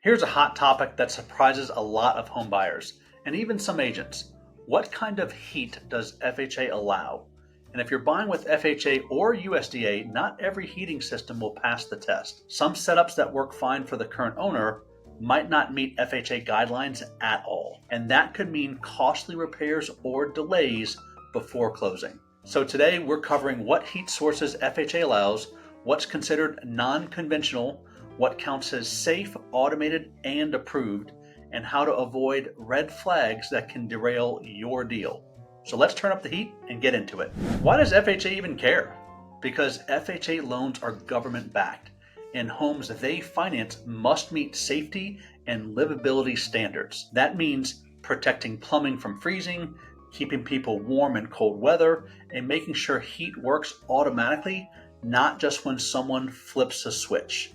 Here's a hot topic that surprises a lot of home buyers and even some agents. What kind of heat does FHA allow? And if you're buying with FHA or USDA, not every heating system will pass the test. Some setups that work fine for the current owner might not meet FHA guidelines at all. And that could mean costly repairs or delays before closing. So today we're covering what heat sources FHA allows, what's considered non-conventional, what counts as safe, automated, and approved, and how to avoid red flags that can derail your deal. So let's turn up the heat and get into it. Why does FHA even care? Because FHA loans are government backed, and homes they finance must meet safety and livability standards. That means protecting plumbing from freezing, keeping people warm in cold weather, and making sure heat works automatically, not just when someone flips a switch.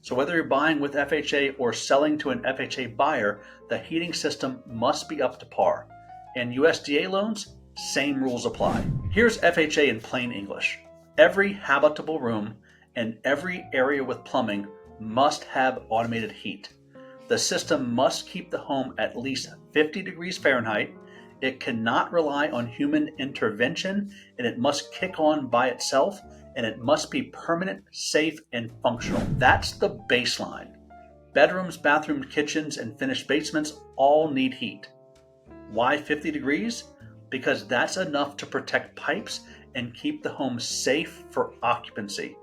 So whether you're buying with FHA or selling to an FHA buyer, the heating system must be up to par. And USDA loans, same rules apply. Here's FHA in plain English. Every habitable room and every area with plumbing must have automated heat. The system must keep the home at least 50 degrees Fahrenheit. It cannot rely on human intervention, and it must kick on by itself, and it must be permanent, safe, and functional. That's the baseline. Bedrooms, bathrooms, kitchens, and finished basements all need heat. Why 50 degrees? Because that's enough to protect pipes and keep the home safe for occupancy.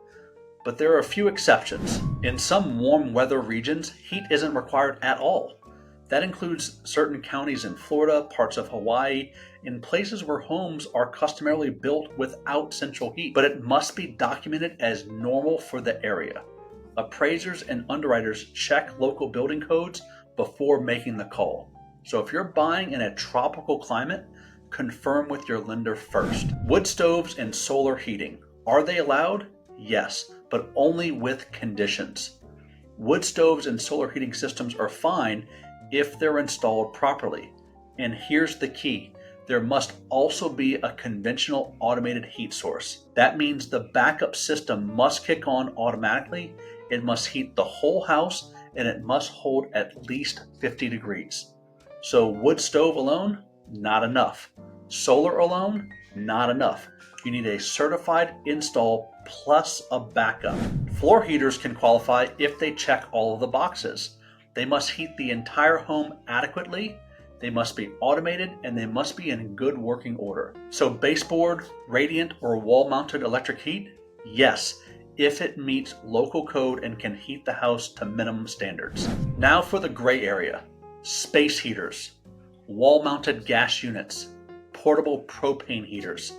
But there are a few exceptions. In some warm weather regions, heat isn't required at all. That includes certain counties in Florida, parts of Hawaii, in places where homes are customarily built without central heat, but it must be documented as normal for the area. Appraisers and underwriters check local building codes before making the call. So if you're buying in a tropical climate, confirm with your lender first. Wood stoves and solar heating. Are they allowed? Yes, but only with conditions. Wood stoves and solar heating systems are fine if they're installed properly. And here's the key. There must also be a conventional automated heat source. That means the backup system must kick on automatically, it must heat the whole house, and it must hold at least 50 degrees. So wood stove alone, not enough. Solar alone, not enough. You need a certified install plus a backup. Floor heaters can qualify if they check all of the boxes. They must heat the entire home adequately, they must be automated, and they must be in good working order. So baseboard, radiant, or wall-mounted electric heat? Yes, if it meets local code and can heat the house to minimum standards. Now for the gray area. Space heaters, wall-mounted gas units, portable propane heaters.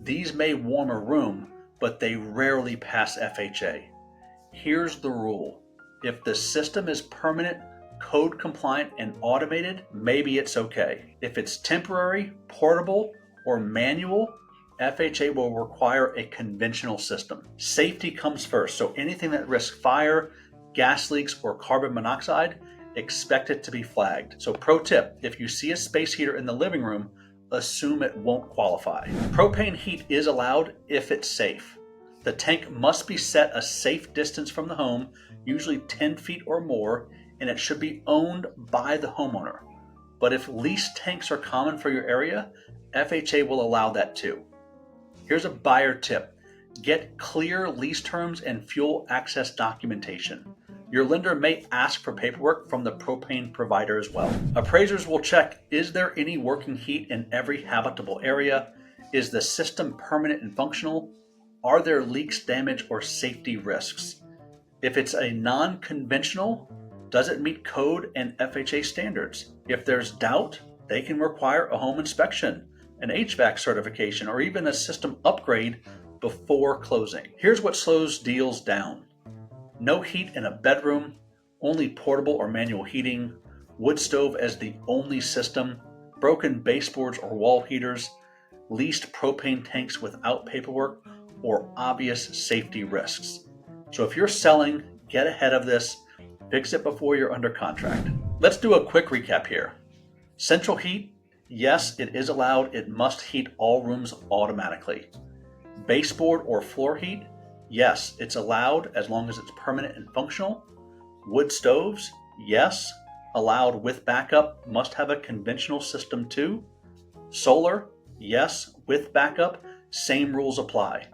These may warm a room, but they rarely pass FHA. Here's the rule. If the system is permanent, code compliant, and automated, maybe it's okay. If it's temporary, portable, or manual, FHA will require a conventional system. Safety comes first, so anything that risks fire, gas leaks, or carbon monoxide, expect it to be flagged. So pro tip, if you see a space heater in the living room, assume it won't qualify. Propane heat is allowed if it's safe. The tank must be set a safe distance from the home, usually 10 feet or more, and it should be owned by the homeowner. But if leased tanks are common for your area, FHA will allow that too. Here's a buyer tip. Get clear lease terms and fuel access documentation. Your lender may ask for paperwork from the propane provider as well. Appraisers will check, is there any working heat in every habitable area? Is the system permanent and functional? Are there leaks, damage, or safety risks? If it's a non-conventional, does it meet code and FHA standards? If there's doubt, they can require a home inspection, an HVAC certification, or even a system upgrade before closing. Here's what slows deals down. No heat in a bedroom, only portable or manual heating, wood stove as the only system, broken baseboards or wall heaters, leased propane tanks without paperwork, or obvious safety risks. So if you're selling, get ahead of this, fix it before you're under contract. Let's do a quick recap here. Central heat, yes, it is allowed. It must heat all rooms automatically. Baseboard or floor heat, yes, it's allowed as long as it's permanent and functional. Wood stoves, Yes. Allowed with backup, must have a conventional system too. Solar, yes, with backup, same rules apply.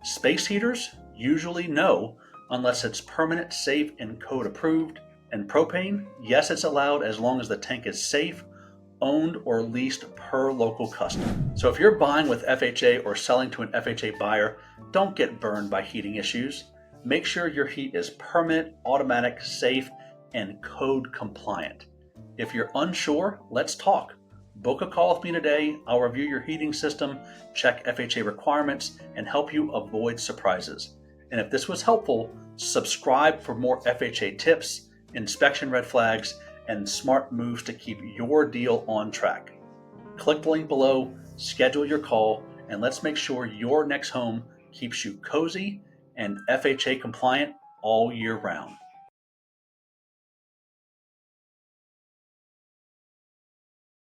Space heaters, usually no, unless it's permanent, safe, and code approved. And propane, yes, it's allowed as long as the tank is safe, owned or leased per local custom. So if you're buying with FHA or selling to an FHA buyer, don't get burned by heating issues. Make sure your heat is permanent, automatic, safe, and code compliant. If you're unsure, let's talk. Book a call with me today. I'll review your heating system, check FHA requirements, and help you avoid surprises. And if this was helpful, subscribe for more FHA tips, inspection red flags, and smart moves to keep your deal on track. Click the link below, schedule your call, and let's make sure your next home keeps you cozy and FHA compliant all year round.